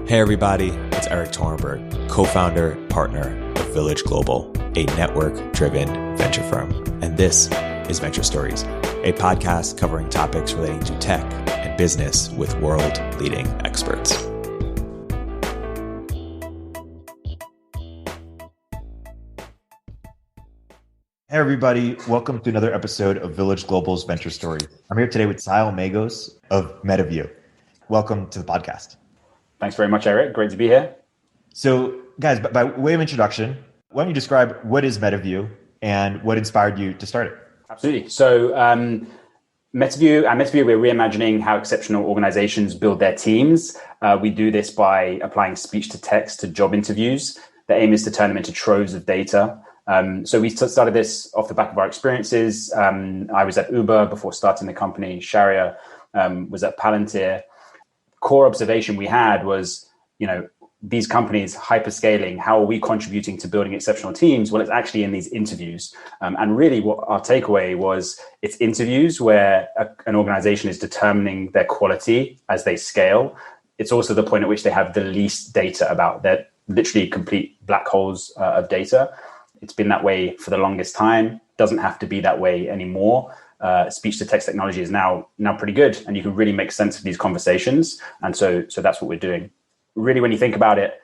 Hey everybody, it's Erik, co-founder, partner of Village Global, a network-driven venture firm. And this is Venture Stories, a podcast covering topics relating to tech and business with world-leading experts. Hey everybody, welcome to another episode of Village Global's Venture Story. I'm here today with Siadhal Magos of Metaview. Welcome to the podcast. Thanks very much, Erik. Great to be here. So guys, by way of introduction, why don't you describe what is Metaview and what inspired you to start it? Absolutely. So Metaview, we're reimagining how exceptional organizations build their teams. We do this by applying speech to text to job interviews. The aim is to turn them into troves of data. So we started this off the back of our experiences. I was at Uber before starting the company. Sharia was at Palantir. Core observation we had was, these companies hyperscaling, how are we contributing to building exceptional teams? Well, it's actually in these interviews. And really what our takeaway was, it's interviews where an organization is determining their quality as they scale. It's also the point at which they have the least data about. They're literally complete black holes of data. It's been that way for the longest time. Doesn't have to be that way anymore. Speech to text technology is now pretty good, and you can really make sense of these conversations. And so that's what we're doing. Really, when you think about it,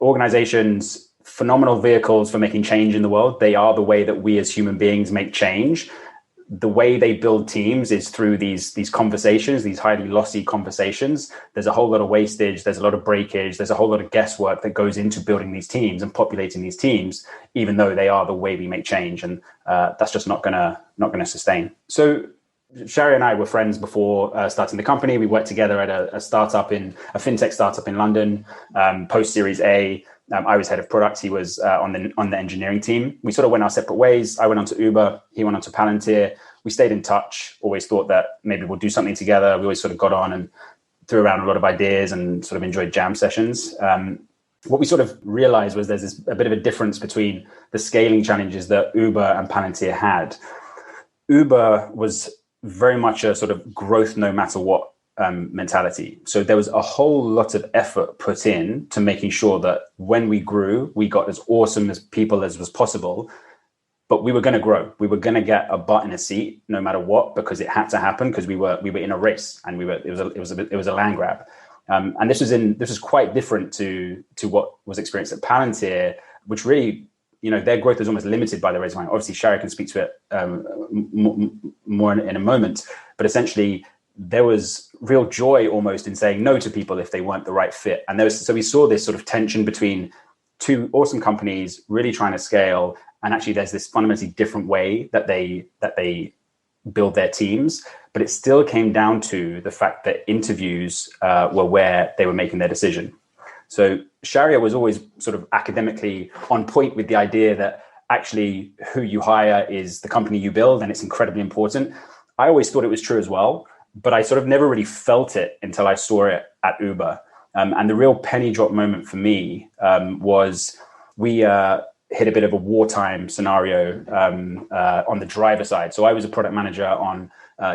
organizations, phenomenal vehicles for making change in the world. They are the way that we as human beings make change. The way they build teams is through these conversations, these highly lossy conversations. There's a whole lot of wastage. There's a lot of breakage. There's a whole lot of guesswork that goes into building these teams and populating these teams, even though they are the way we make change. And that's just not gonna sustain. So Sharia and I were friends before starting the company. We worked together at a fintech startup in London, post Series A. I was head of product. He was on the engineering team. We sort of went our separate ways. I went on to Uber. He went on to Palantir. We stayed in touch. Always thought that maybe we'll do something together. We always sort of got on and threw around a lot of ideas and sort of enjoyed jam sessions. What we sort of realized was there's a bit of a difference between the scaling challenges that Uber and Palantir had. Uber was very much a sort of growth no matter what mentality. So there was a whole lot of effort put in to making sure that when we grew, we got as awesome as people as was possible. But we were going to grow. We were going to get a butt in a seat no matter what, because it had to happen, because we were in a race, and it was a land grab. And this was quite different to what was experienced at Palantir, which really, their growth was almost limited by the raise money. Obviously, Sharia can speak to it more in a moment, but essentially there was real joy almost in saying no to people if they weren't the right fit. And so we saw this sort of tension between two awesome companies really trying to scale, and actually there's this fundamentally different way that they build their teams. But it still came down to the fact that interviews were where they were making their decision. So Sharia was always sort of academically on point with the idea that actually who you hire is the company you build, and it's incredibly important. I always thought it was true as well, but I sort of never really felt it until I saw it at Uber. And the real penny drop moment for me was we hit a bit of a wartime scenario on the driver side. So I was a product manager on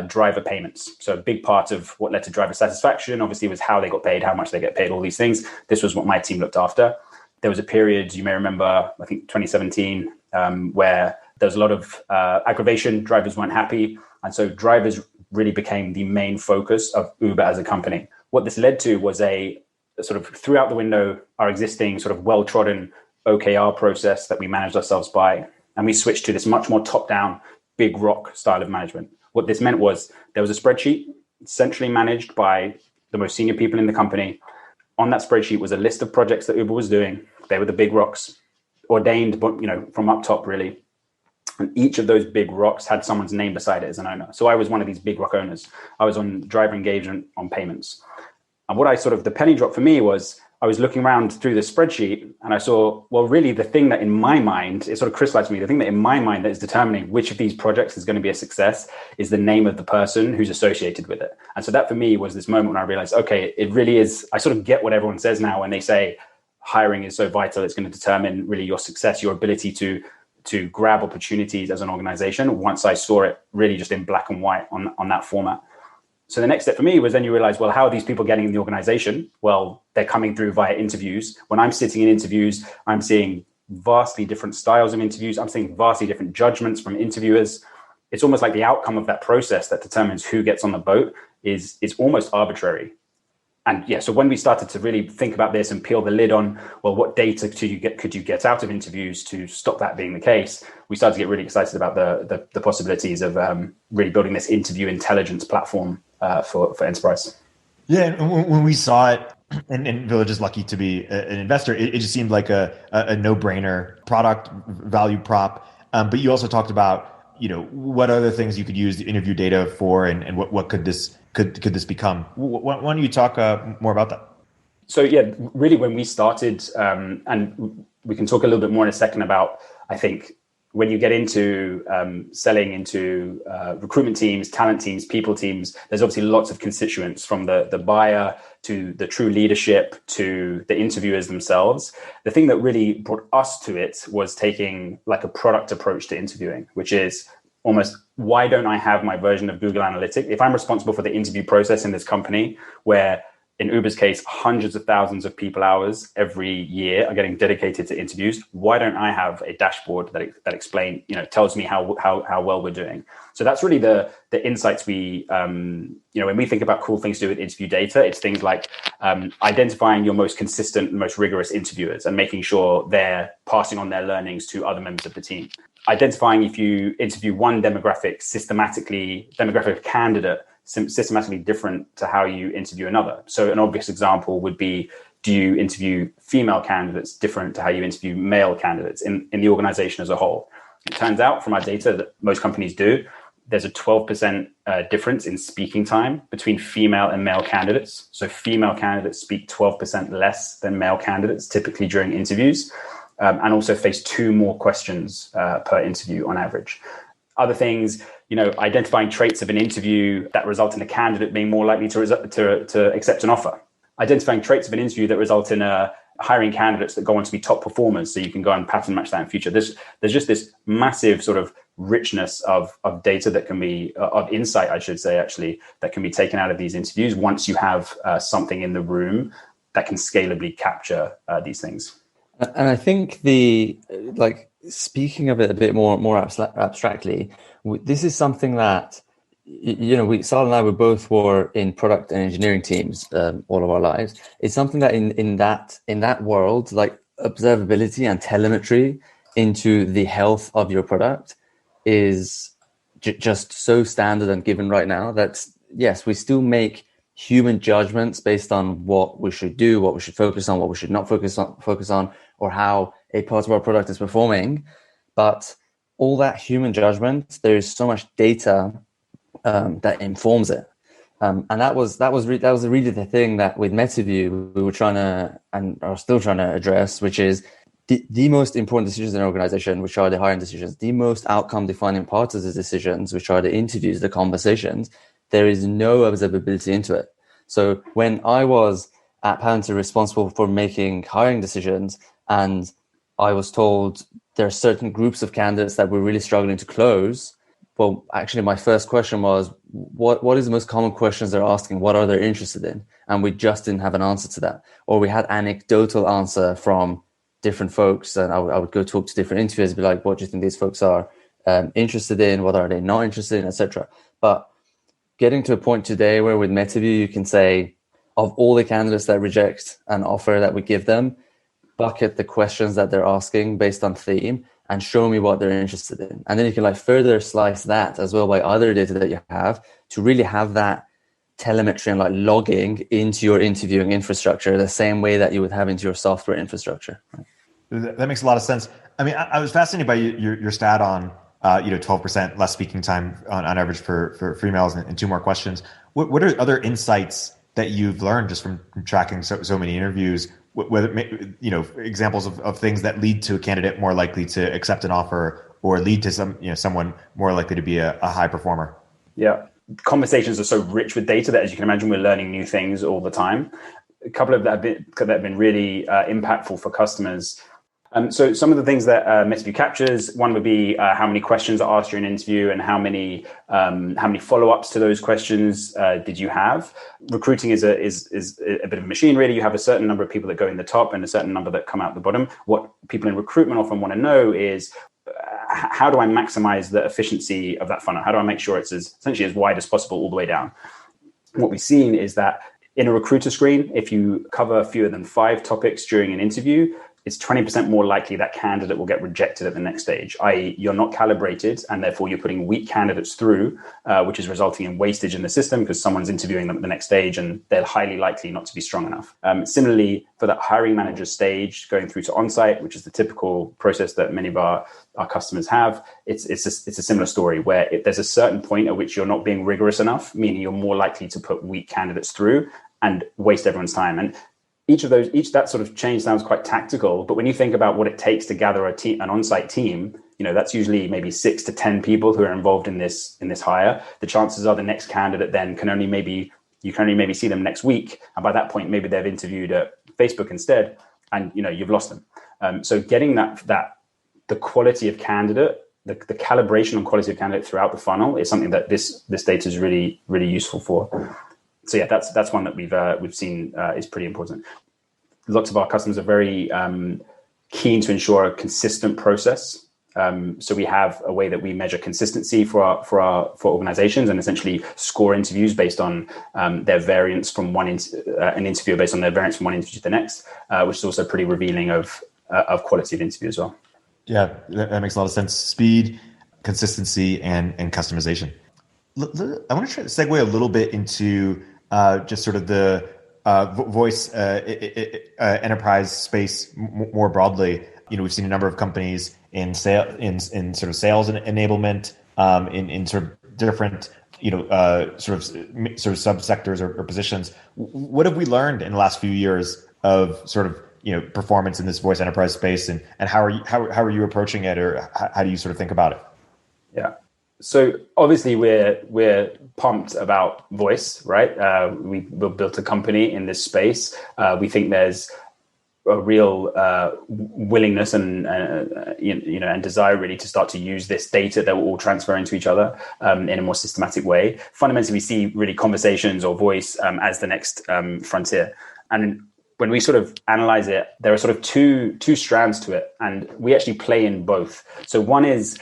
driver payments. So a big part of what led to driver satisfaction, obviously, was how they got paid, how much they get paid, all these things. This was what my team looked after. There was a period, you may remember, I think 2017, where there was a lot of aggravation. Drivers weren't happy. And so drivers really became the main focus of Uber as a company. What this led to was a sort of threw out the window our existing sort of well-trodden OKR process that we managed ourselves by. And we switched to this much more top-down, big rock style of management. What this meant was there was a spreadsheet centrally managed by the most senior people in the company. On that spreadsheet was a list of projects that Uber was doing. They were the big rocks, ordained, but from up top, really. And each of those big rocks had someone's name beside it as an owner. So I was one of these big rock owners. I was on driver engagement, on payments. And the penny drop for me was I was looking around through the spreadsheet and I saw, well, really the thing that in my mind, it sort of crystallized for me, the thing that in my mind that is determining which of these projects is going to be a success is the name of the person who's associated with it. And so that for me was this moment when I realized, okay, it really is, I sort of get what everyone says now when they say hiring is so vital, it's going to determine really your success, your ability to grab opportunities as an organization. Once I saw it really just in black and white on that format. So the next step for me was then you realize, well, how are these people getting in the organization? Well, they're coming through via interviews. When I'm sitting in interviews, I'm seeing vastly different styles of interviews. I'm seeing vastly different judgments from interviewers. It's almost like the outcome of that process that determines who gets on the boat is almost arbitrary. And yeah, so when we started to really think about this and peel the lid on, well, what data could you get out of interviews to stop that being the case? We started to get really excited about the possibilities of really building this interview intelligence platform for enterprise. Yeah, and when we saw it, and Village is lucky to be an investor, it just seemed like a no-brainer product value prop. But you also talked about, what other things you could use the interview data for, and what could this become? Why don't you talk more about that? So yeah, really when we started, and we can talk a little bit more in a second about, I think, when you get into selling into recruitment teams, talent teams, people teams, there's obviously lots of constituents, from the buyer to the true leadership to the interviewers themselves. The thing that really brought us to it was taking like a product approach to interviewing, which is almost, why don't I have my version of Google Analytics? If I'm responsible for the interview process in this company, where in Uber's case, hundreds of thousands of people hours every year are getting dedicated to interviews, why don't I have a dashboard that tells me how well we're doing? So that's really the insights we, when we think about cool things to do with interview data, it's things like identifying your most consistent, most rigorous interviewers and making sure they're passing on their learnings to other members of the team. Identifying if you interview one demographic candidate systematically different to how you interview another. So an obvious example would be, do you interview female candidates different to how you interview male candidates in the organization as a whole? It turns out from our data that most companies do, there's a 12% difference in speaking time between female and male candidates. So female candidates speak 12% less than male candidates typically during interviews, and also face 2 more questions per interview on average. Other things, identifying traits of an interview that result in a candidate being more likely to accept an offer. Identifying traits of an interview that result in hiring candidates that go on to be top performers, so you can go and pattern match that in future. There's just this massive sort of richness of data that can be, of insight, I should say, actually, that can be taken out of these interviews once you have something in the room that can scalably capture these things. And I think speaking of it a bit more abstractly, this is something that, Siadhal and I were in product and engineering teams all of our lives. It's something that in that world, like observability and telemetry into the health of your product is just so standard and given right now that, yes, we still make human judgments based on what we should do, what we should focus on, what we should not focus on, or how a part of our product is performing. But all that human judgment, there is so much data that informs it, and that was really the thing that with Metaview we were trying to, and are still trying to address, which is the most important decisions in an organization, which are the hiring decisions, the most outcome defining parts of the decisions, which are the interviews, the conversations. There is no observability into it. So when I was at Palantir responsible for making hiring decisions, and I was told there are certain groups of candidates that we're really struggling to close, well, actually, my first question was, what is the most common questions they're asking? What are they interested in? And we just didn't have an answer to that. Or we had anecdotal answer from different folks, and I would go talk to different interviewers and be like, what do you think these folks are interested in? What are they not interested in, etc. But getting to a point today where with Metaview, you can say, of all the candidates that reject an offer that we give them, bucket the questions that they're asking based on theme and show me what they're interested in. And then you can further slice that as well by other data that you have to really have that telemetry and logging into your interviewing infrastructure the same way that you would have into your software infrastructure. That makes a lot of sense. I mean, I was fascinated by your stat on 12% less speaking time on average for females and 2 more questions. What are other insights that you've learned just from tracking so many interviews? Whether examples of things that lead to a candidate more likely to accept an offer or lead to someone more likely to be a high performer? Yeah, conversations are so rich with data that, as you can imagine, we're learning new things all the time. A couple of that have been really impactful for customers. So some of the things that Metaview captures, one would be how many questions are asked during an interview and how many follow-ups to those questions did you have. Recruiting is a bit of a machine, really. You have a certain number of people that go in the top and a certain number that come out the bottom. What people in recruitment often want to know is, how do I maximize the efficiency of that funnel? How do I make sure it's essentially as wide as possible all the way down? What we've seen is that in a recruiter screen, if you cover fewer than 5 topics during an interview, it's 20% more likely that candidate will get rejected at the next stage, i.e. you're not calibrated and therefore you're putting weak candidates through, which is resulting in wastage in the system because someone's interviewing them at the next stage and they're highly likely not to be strong enough. Similarly, for that hiring manager stage, going through to on-site, which is the typical process that many of our customers have, it's a similar story where there's a certain point at which you're not being rigorous enough, meaning you're more likely to put weak candidates through and waste everyone's time. And each that sort of change sounds quite tactical, but when you think about what it takes to gather an on-site team, that's usually maybe 6 to 10 people who are involved in this hire. The chances are the next candidate then you can only maybe see them next week, and by that point maybe they've interviewed at Facebook instead, and you've lost them. So getting the quality of candidate, the calibration on quality of candidate throughout the funnel is something that this data is really, really useful for. So yeah, that's one that we've seen is pretty important. Lots of our customers are very keen to ensure a consistent process. So we have a way that we measure consistency for organizations and essentially score interviews based on their variance from an interview based on their variance from one interview to the next, which is also pretty revealing of quality of interview as well. Yeah, that makes a lot of sense. Speed, consistency, and customization. I want to try to segue a little bit into just sort of the voice enterprise space more broadly. We've seen a number of companies in sort of sales and enablement, in sort of different sort of subsectors or positions. What have we learned in the last few years of sort of performance in this voice enterprise space, and how are you approaching it, or how do you sort of think about it? Yeah. So obviously we're pumped about voice, right? We've built a company in this space. We think there's a real willingness and desire really to start to use this data that will all transfer into each other in a more systematic way. Fundamentally, we see really conversations or voice as the next frontier. And when we sort of analyze it, there are sort of two strands to it, and we actually play in both. So one is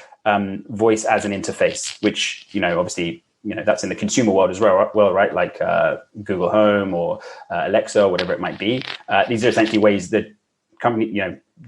voice as an interface, which obviously that's in the consumer world as well, right? Like Google Home or Alexa, or whatever it might be. These are essentially ways that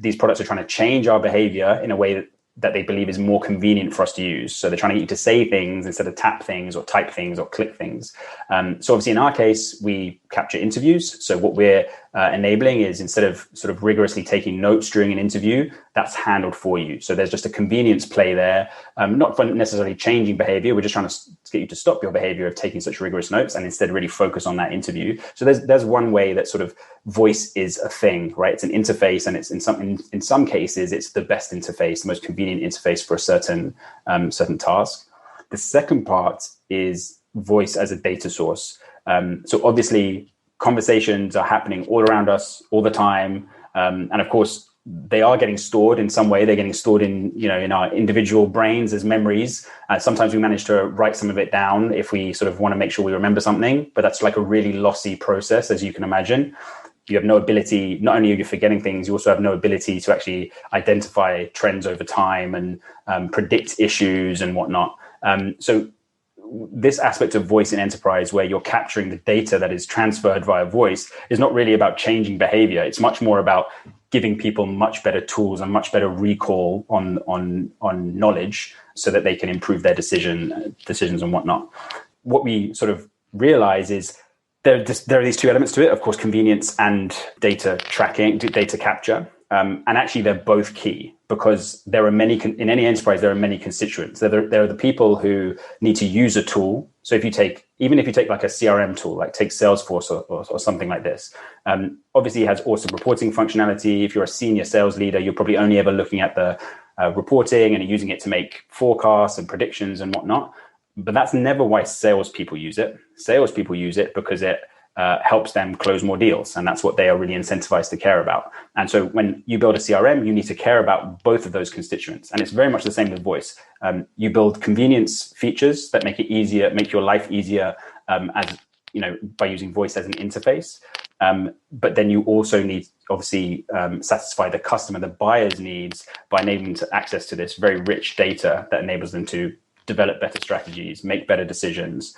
these products are trying to change our behavior in a way that they believe is more convenient for us to use. So they're trying to get you to say things instead of tap things or type things or click things. So obviously in our case, we capture interviews. So what we're enabling is, instead of sort of rigorously taking notes during an interview, that's handled for you. So there's just a convenience play there, not for necessarily changing behavior. We're just trying to get you to stop your behavior of taking such rigorous notes and instead really focus on that interview. So there's one way that sort of voice is a thing, right? It's an interface, and it's in some cases it's the best interface, the most convenient interface for a certain task. The second part is voice as a data source. So obviously conversations are happening all around us all the time, and of course they are getting stored in some way. They're getting stored in our individual brains as memories. Sometimes we manage to write some of it down if we sort of want to make sure we remember something, but that's like a really lossy process, as you can imagine. You have no ability, not only are you forgetting things, you also have no ability to actually identify trends over time and predict issues and whatnot. So this aspect of voice in enterprise, where you're capturing the data that is transferred via voice, is not really about changing behavior. It's much more about giving people much better tools and much better recall on knowledge so that they can improve their decisions and whatnot. What we sort of realize is there are these two elements to it, of course, convenience and data tracking, data capture. And actually, they're both key, because there are in any enterprise, there are many constituents. There are the people who need to use a tool. So even if you take like a CRM tool, like take Salesforce or something like this, obviously it has awesome reporting functionality. If you're a senior sales leader, you're probably only ever looking at the reporting and using it to make forecasts and predictions and whatnot. But that's never why salespeople use it. Salespeople use it because it helps them close more deals. And that's what they are really incentivized to care about. And so when you build a CRM, you need to care about both of those constituents. And it's very much the same with voice. You build convenience features that make it easier, make your life easier, as you know, by using voice as an interface. But then you also need, obviously, satisfy the customer, the buyer's needs by enabling access to this very rich data that enables them to develop better strategies, make better decisions,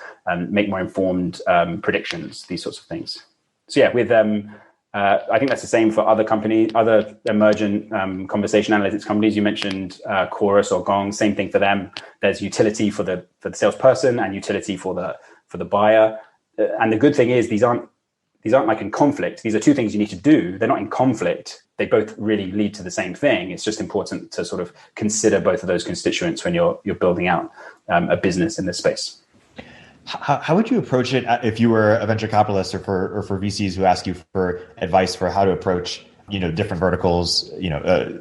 make more informed predictions, these sorts of things. So yeah, with I think that's the same for other companies, other emergent conversation analytics companies. You mentioned Chorus or Gong, same thing for them. There's utility for the salesperson and utility for the buyer. And the good thing is these aren't like in conflict. These are two things you need to do. They're not in conflict. They both really lead to the same thing. It's just important to sort of consider both of those constituents when you're building out a business in this space. How would you approach it if you were a venture capitalist or for VCs who ask you for advice for how to approach, different verticals,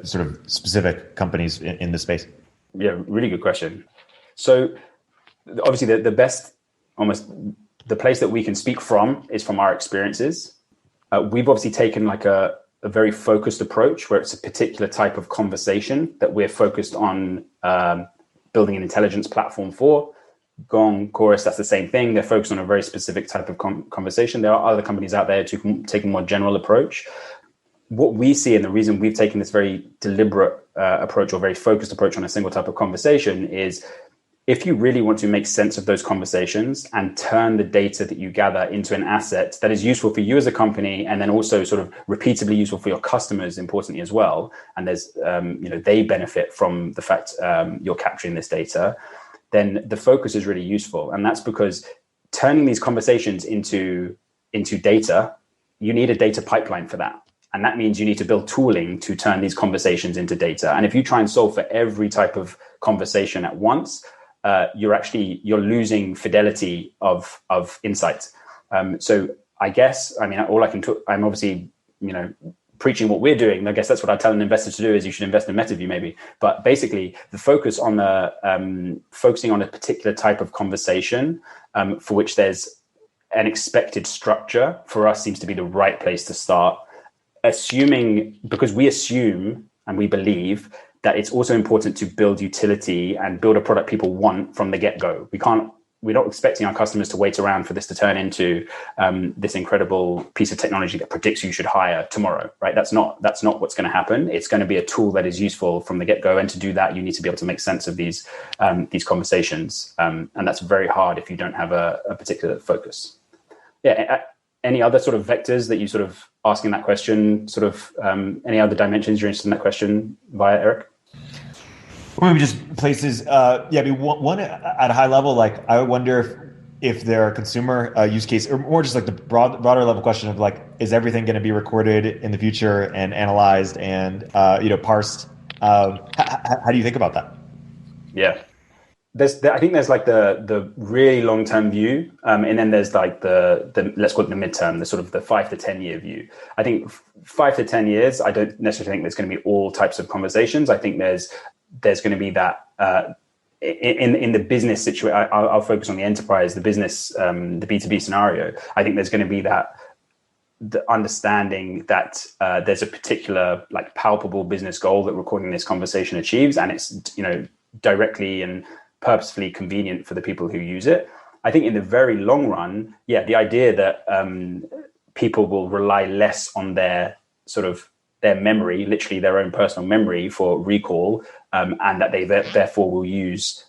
sort of specific companies in this space? Yeah, really good question. So obviously the best, almost the place that we can speak from is from our experiences. We've obviously taken like a very focused approach where it's a particular type of conversation that we're focused on building an intelligence platform for. Gong, Chorus, that's the same thing. They're focused on a very specific type of conversation. There are other companies out there who can take a more general approach. What we see, and the reason we've taken this very deliberate approach or very focused approach on a single type of conversation is if you really want to make sense of those conversations and turn the data that you gather into an asset that is useful for you as a company and then also sort of repeatably useful for your customers, importantly as well, and there's, they benefit from the fact you're capturing this data, then the focus is really useful. And that's because turning these conversations into data, you need a data pipeline for that. And that means you need to build tooling to turn these conversations into data. And if you try and solve for every type of conversation at once, you're losing fidelity of insight. So I guess, I'm obviously, preaching what we're doing. I guess that's what I tell an investor to do is you should invest in Metaview maybe. But basically the focus on focusing on a particular type of conversation for which there's an expected structure for us seems to be the right place to start. Because we assume and we believe that it's also important to build utility and build a product people want from the get-go. We're not expecting our customers to wait around for this to turn into this incredible piece of technology that predicts you should hire tomorrow, right? That's not what's going to happen. It's going to be a tool that is useful from the get-go. And to do that, you need to be able to make sense of these conversations. And that's very hard if you don't have a particular focus. Yeah. Any other sort of vectors that you sort of asking that question, sort of any other dimensions you're interested in that question via Erik? Or maybe just places. One at a high level, like I wonder if there are consumer use case, or more just like the broader level question of like, is everything going to be recorded in the future and analyzed and parsed? How do you think about that? Yeah. I think there's like the really long-term view, and then there's like the let's call it the midterm, the sort of the 5 to 10 year view. I think 5 to 10 years, I don't necessarily think there's going to be all types of conversations. I think there's going to be that in the business situation. I'll focus on the enterprise, the business, the B2B scenario. I think there's going to be the understanding that there's a particular like palpable business goal that recording this conversation achieves, and it's directly and purposefully convenient for the people who use it. I think in the very long run, the idea that people will rely less on their memory, literally their own personal memory for recall, and that they therefore will use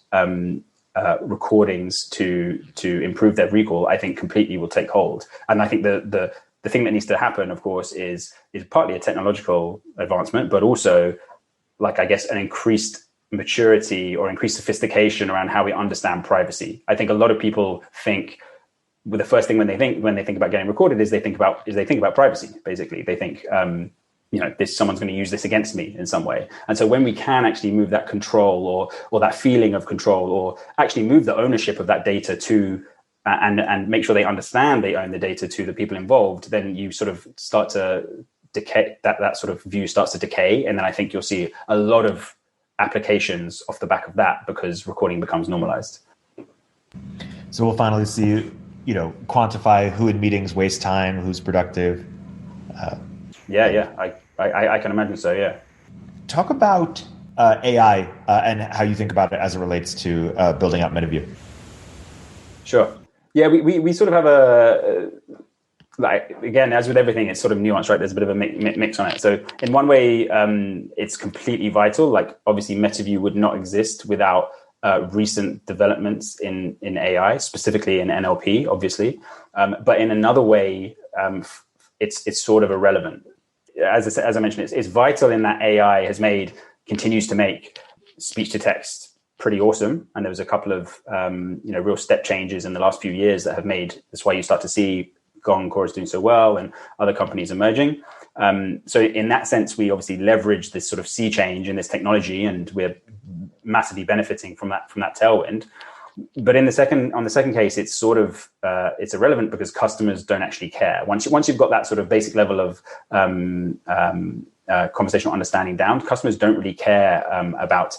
recordings to improve their recall, I think completely will take hold. And I think the thing that needs to happen, of course, is partly a technological advancement, but also like, I guess, an increased maturity or increased sophistication around how we understand privacy. I think a lot of people think the first thing when they think about getting recorded is they think about privacy. Basically, they think someone's going to use this against me in some way. And so when we can actually move that control or that feeling of control, or actually move the ownership of that data to and make sure they understand they own the data to the people involved, then you sort of start to decay. That sort of view starts to decay, and then I think you'll see a lot of applications off the back of that because recording becomes normalized. So we'll finally see quantify who in meetings wastes time, who's productive. I can imagine so. Yeah. Talk about AI and how you think about it as it relates to building out Metaview. Sure. Yeah, we sort of have a again, as with everything, it's sort of nuanced, right? There's a bit of a mix on it. So in one way, it's completely vital. Like obviously, Metaview would not exist without recent developments in AI, specifically in NLP, obviously. But in another way, it's sort of irrelevant. As I mentioned, it's vital in that AI continues to make speech to text pretty awesome. And there was a couple of real step changes in the last few years that have made. That's why you start to see Gong Chorus doing so well and other companies emerging. So in that sense, we obviously leverage this sort of sea change in this technology, and we're massively benefiting from that tailwind. But on the second case, it's sort of it's irrelevant because customers don't actually care. Once you've got that sort of basic level of conversational understanding down, customers don't really care about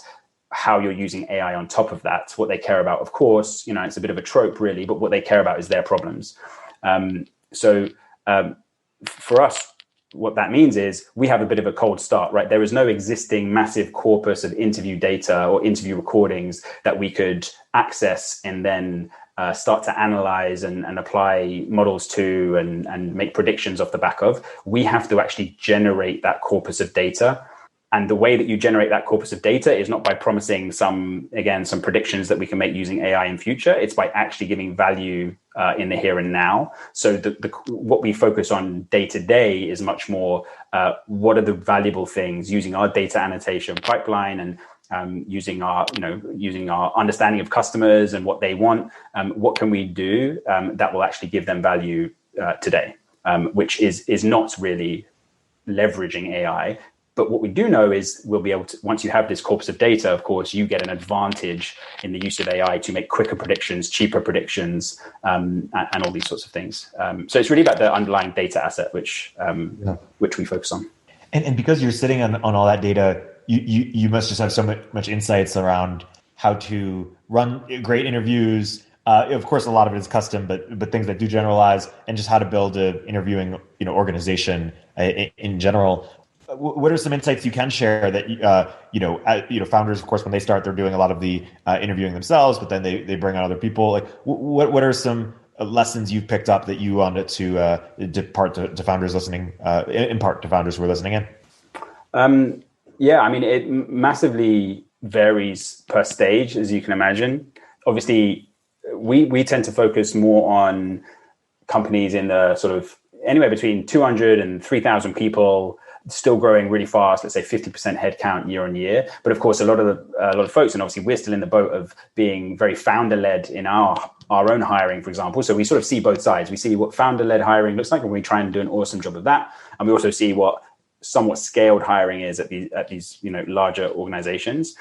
how you're using AI on top of that. What they care about, of course, it's a bit of a trope really, but what they care about is their problems. So for us, what that means is we have a bit of a cold start, right? There is no existing massive corpus of interview data or interview recordings that we could access and then start to analyze and apply models to and make predictions off the back of. We have to actually generate that corpus of data. And the way that you generate that corpus of data is not by promising some predictions that we can make using AI in future. It's by actually giving value in the here and now. So what we focus on day to day is much more what are the valuable things using our data annotation pipeline and using our understanding of customers and what they want. What can we do that will actually give them value today, which is not really leveraging AI. But what we do know is we'll be able to, once you have this corpus of data, of course, you get an advantage in the use of AI to make quicker predictions, cheaper predictions, and all these sorts of things. So it's really about the underlying data asset, which we focus on. And because you're sitting on all that data, you must just have so much insights around how to run great interviews. Of course, a lot of it is custom, but things that do generalize, and just how to build an interviewing organization in general. What are some insights you can share that founders, of course, when they start, they're doing a lot of the interviewing themselves, but then they bring on other people. Like, what are some lessons you've picked up that you wanted to impart to founders listening, impart to founders who are listening in? It massively varies per stage, as you can imagine. Obviously, we tend to focus more on companies in the sort of anywhere between 200 and 3,000 people, still growing really fast, let's say 50% headcount year on year. But of course, a lot of folks, and obviously we're still in the boat of being very founder-led in our own hiring, for example. So we sort of see both sides. We see what founder-led hiring looks like, and we try and do an awesome job of that. And we also see what somewhat scaled hiring is at these larger organizations.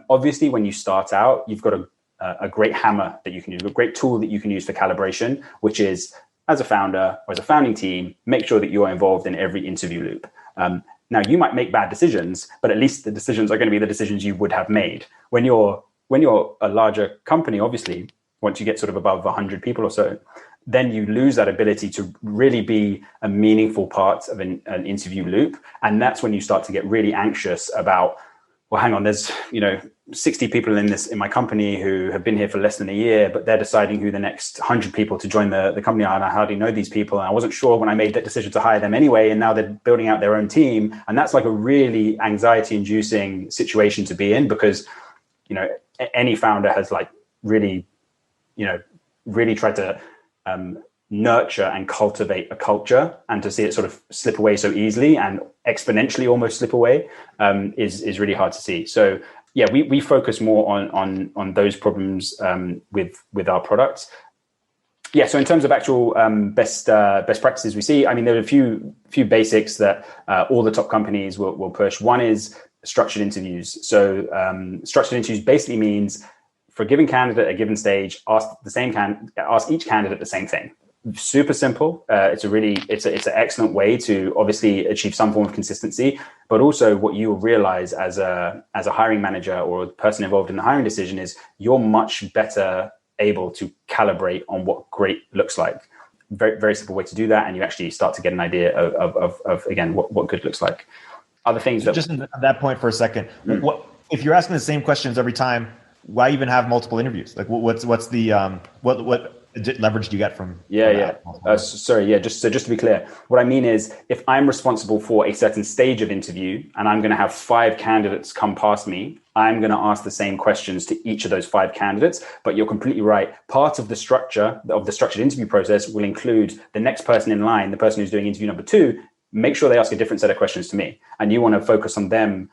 Obviously, when you start out, you've got a great hammer that you can use, a great tool that you can use for calibration, which is, as a founder or as a founding team, make sure that you're involved in every interview loop. Now, you might make bad decisions, but at least the decisions are going to be the decisions you would have made. When you're a larger company, obviously, once you get sort of above 100 people or so, then you lose that ability to really be a meaningful part of an interview loop. And that's when you start to get really anxious about, well, hang on, there's 60 people in my company who have been here for less than a year, but they're deciding who the next 100 people to join the company are. And I hardly know these people. And I wasn't sure when I made that decision to hire them anyway. And now they're building out their own team. And that's like a really anxiety inducing situation to be in, because, any founder has really tried to nurture and cultivate a culture, and to see it sort of slip away so easily and exponentially almost slip away is really hard to see. So yeah, we focus more on those problems with our products. Yeah, so in terms of actual best practices we see, there are a few basics that all the top companies will push. One is structured interviews. So structured interviews basically means for a given candidate at a given stage, ask each candidate the same thing. Super simple. It's an excellent way to obviously achieve some form of consistency, but also what you will realize as a hiring manager or a person involved in the hiring decision is you're much better able to calibrate on what great looks like. Very, very simple way to do that. And you actually start to get an idea of again, what good looks like. Other things that... Just on that point for a second, what if you're asking the same questions every time, why even have multiple interviews? Like what's the what leverage do you get from just to be clear, what I mean is, if I'm responsible for a certain stage of interview and I'm going to have 5 candidates come past me, I'm going to ask the same questions to each of those 5 candidates. But you're completely right. Part of the structure of the structured interview process will include the next person in line, the person who's doing interview number 2, make sure they ask a different set of questions to me. And you want to focus on them.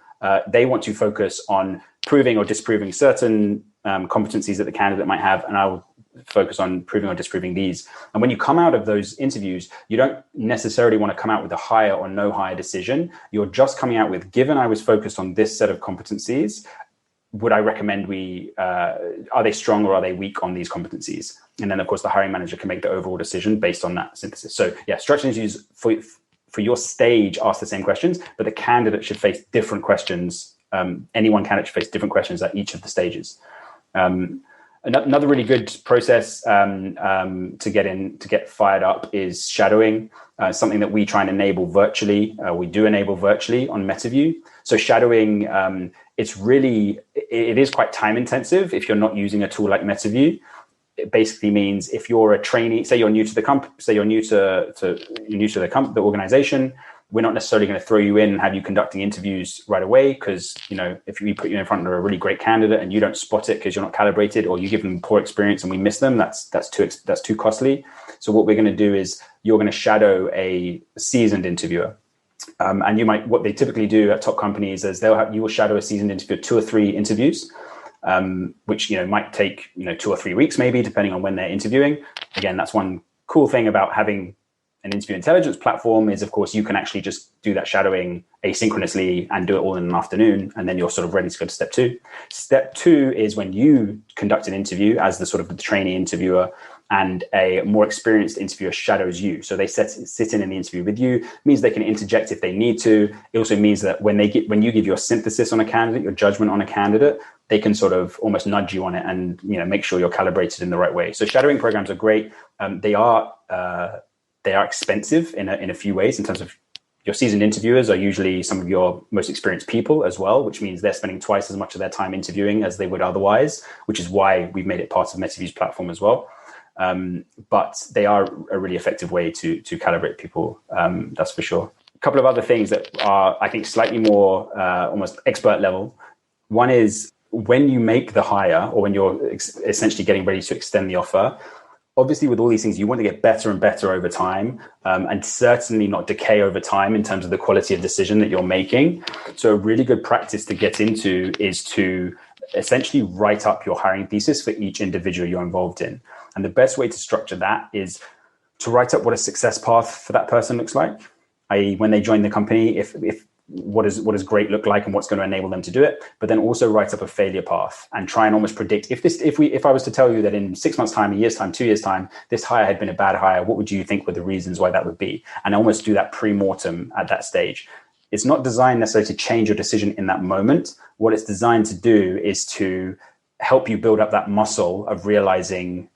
They want to focus on proving or disproving certain competencies that the candidate might have, and I will focus on proving or disproving these. And when you come out of those interviews, you don't necessarily want to come out with a hire or no hire decision. You're just coming out with, given I was focused on this set of competencies, would I recommend are they strong or are they weak on these competencies? And then of course the hiring manager can make the overall decision based on that synthesis. So yeah, structured interviews for your stage ask the same questions, but the candidate should face different questions. Any one candidate should face different questions at each of the stages. Another really good process to get fired up is shadowing, something that we try and enable virtually. We do enable virtually on Metaview. So shadowing, it is quite time intensive if you're not using a tool like Metaview. It basically means if you're a trainee, say you're new to the the organization, we're not necessarily going to throw you in and have you conducting interviews right away, because if we put you in front of a really great candidate and you don't spot it because you're not calibrated, or you give them poor experience and we miss them, that's too costly. So what we're going to do is you're going to shadow a seasoned interviewer, and what they typically do at top companies is you will shadow a seasoned interviewer 2 or 3 interviews, which might take 2 or 3 weeks maybe, depending on when they're interviewing. Again, that's one cool thing about having an interview intelligence platform is, of course, you can actually just do that shadowing asynchronously and do it all in an afternoon, and then you're sort of ready to go to step 2. Step 2 is when you conduct an interview as the sort of the trainee interviewer, and a more experienced interviewer shadows you. So they sit in the interview with you. It means they can interject if they need to. It also means that when you give your synthesis on a candidate, your judgment on a candidate, they can sort of almost nudge you on it and make sure you're calibrated in the right way. So shadowing programs are great. They are expensive in a few ways, in terms of your seasoned interviewers are usually some of your most experienced people as well, which means they're spending twice as much of their time interviewing as they would otherwise, which is why we've made it part of Metaview's platform as well. But they are a really effective way to calibrate people, that's for sure. A couple of other things that are, I think, slightly more almost expert level. One is when you make the hire, or when you're essentially getting ready to extend the offer, obviously, with all these things, you want to get better and better over time, and certainly not decay over time in terms of the quality of decision that you're making. So a really good practice to get into is to essentially write up your hiring thesis for each individual you're involved in. And the best way to structure that is to write up what a success path for that person looks like, i.e. when they join the company, if what does great look like and what's going to enable them to do it, but then also write up a failure path and try and almost predict if I was to tell you that in 6 months' time, a year's time, 2 years' time, this hire had been a bad hire, what would you think were the reasons why that would be? And almost do that pre-mortem at that stage. It's not designed necessarily to change your decision in that moment. What it's designed to do is to help you build up that muscle of realizing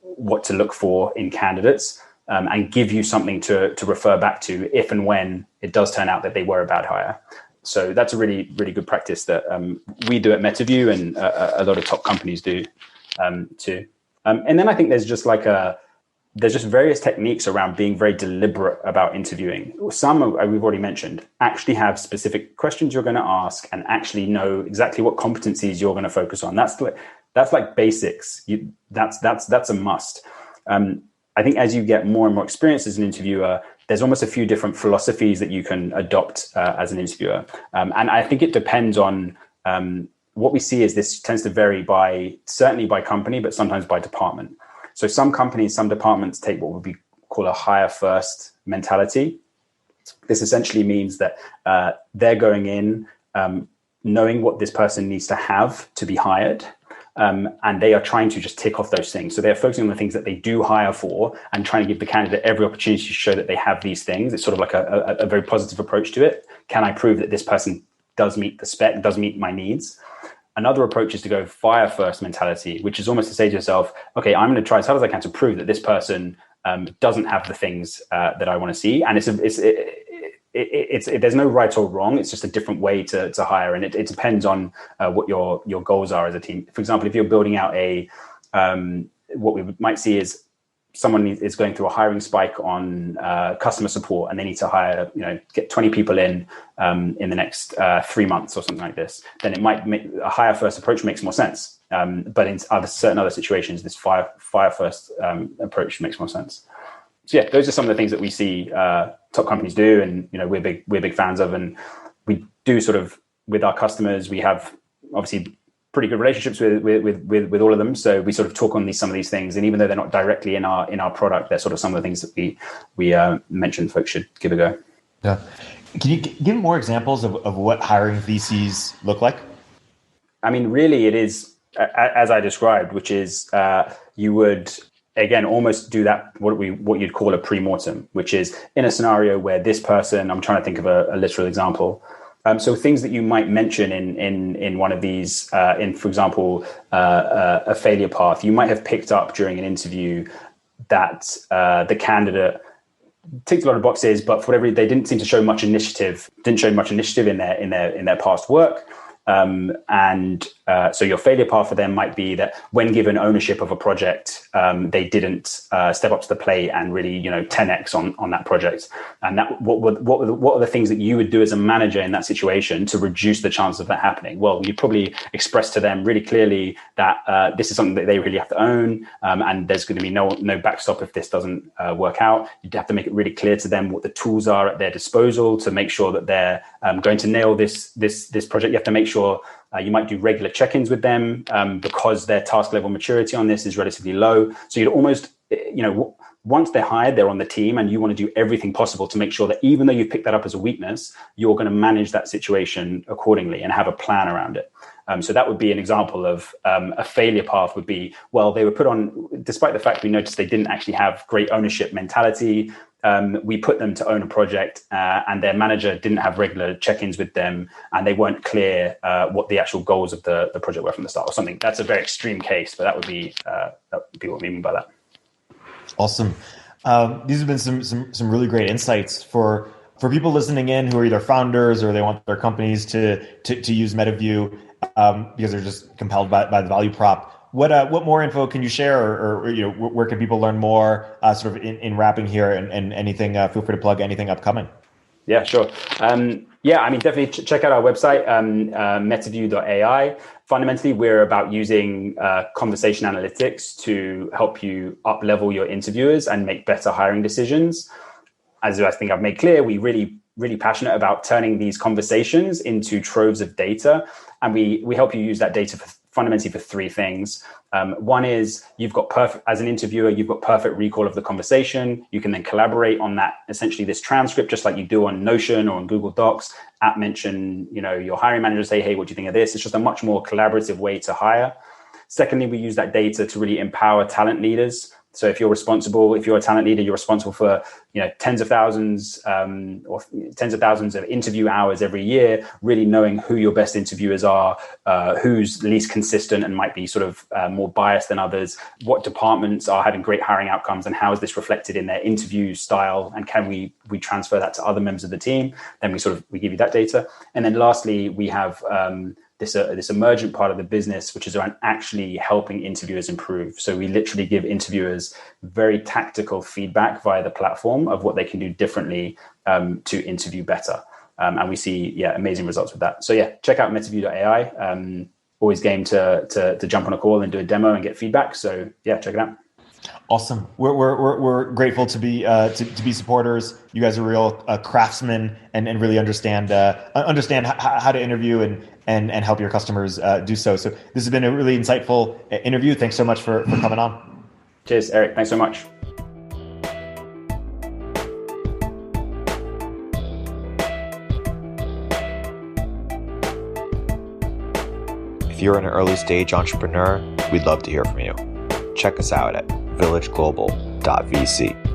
what to look for in candidates, and give you something to refer back to if and when it does turn out that they were a bad hire. So that's a really, really good practice that we do at Metaview, and a lot of top companies do too. And then I think there's just various techniques around being very deliberate about interviewing. Some we've already mentioned. Actually have specific questions you're going to ask, and actually know exactly what competencies you're going to focus on. That's like basics. That's a must. I think as you get more and more experience as an interviewer, there's almost a few different philosophies that you can adopt as an interviewer. And I think it depends on what we see is this tends to vary certainly by company, but sometimes by department. So some companies, some departments take what would be called a hire first mentality. This essentially means that they're going in knowing what this person needs to have to be hired. And they are trying to just tick off those things. So they're focusing on the things that they do hire for and trying to give the candidate every opportunity to show that they have these things. It's sort of like a very positive approach to it. Can I prove that this person does meet the spec, does meet my needs? Another approach is to go fire first mentality, which is almost to say to yourself, okay, I'm going to try as hard as I can to prove that this person doesn't have the things that I want to see. And there's no right or wrong. It's just a different way to hire. And it depends on what your goals are as a team. For example, if you're building out what we might see is someone is going through a hiring spike on customer support, and they need to hire, get 20 people in the next 3 months or something like this, then it might make a hire first approach makes more sense. But in certain other situations, this fire first approach makes more sense. So yeah, those are some of the things that we see top companies do, and we're big fans of, and we do sort of with our customers. We have obviously pretty good relationships with all of them, so we sort of talk on some of these things, and even though they're not directly in our product, they're sort of some of the things that we mentioned folks should give a go. Yeah, can you give more examples of what hiring VCs look like? I mean, really, it is as I described, which is you would again almost do that what you'd call a pre-mortem, which is in a scenario where this person, I'm trying to think of a literal example. So things that you might mention in one of these, for example, a failure path, you might have picked up during an interview that the candidate ticked a lot of boxes, but for whatever they didn't seem to show much initiative. Didn't show much initiative in their past work. So your failure path for them might be that when given ownership of a project, they didn't step up to the plate and really, 10x on that project. And that what are the things that you would do as a manager in that situation to reduce the chance of that happening? Well, you'd probably express to them really clearly that this is something that they really have to own, and there's going to be no backstop if this doesn't work out. You'd have to make it really clear to them what the tools are at their disposal to make sure that they're going to nail this project. You have to make sure you might do regular check-ins with them because their task level maturity on this is relatively low. So you'd almost, once they're hired, they're on the team, and you want to do everything possible to make sure that even though you've picked that up as a weakness, you're going to manage that situation accordingly and have a plan around it. So that would be an example of a failure path would be, well, they were put on, despite the fact we noticed they didn't actually have great ownership mentality. We put them to own a project and their manager didn't have regular check-ins with them, and they weren't clear what the actual goals of the project were from the start or something. That's a very extreme case, but that would be what we mean by that. Awesome. These have been some really great insights for people listening in who are either founders or they want their companies to use Metaview because they're just compelled by the value prop. What more info can you share, or where can people learn more sort of in wrapping here, and anything, feel free to plug anything upcoming. Yeah, sure. Definitely check out our website, metaview.ai. Fundamentally, we're about using conversation analytics to help you up-level your interviewers and make better hiring decisions. As I think I've made clear, we really passionate about turning these conversations into troves of data, and we help you use that data fundamentally for three things. One is as an interviewer, you've got perfect recall of the conversation. You can then collaborate on that, essentially this transcript, just like you do on Notion or on Google Docs. Mention, your hiring manager, say, hey, what do you think of this? It's just a much more collaborative way to hire. Secondly, we use that data to really empower talent leaders. So if you're a talent leader, you're responsible for tens of thousands of interview hours every year, really knowing who your best interviewers are, who's least consistent and might be sort of more biased than others, what departments are having great hiring outcomes, and how is this reflected in their interview style, and can we transfer that to other members of the team? Then we give you that data. And then lastly, we have this emergent part of the business, which is around actually helping interviewers improve. So we literally give interviewers very tactical feedback via the platform of what they can do differently to interview better. And we see, amazing results with that. So check out metaview.ai. Always game to jump on a call and do a demo and get feedback. So check it out. Awesome. We're grateful to be supporters. You guys are real craftsmen and really understand how to interview and help your customers do so. So this has been a really insightful interview. Thanks so much for coming on. Cheers, Erik. Thanks so much. If you're an early stage entrepreneur, we'd love to hear from you. Check us out at villageglobal.vc.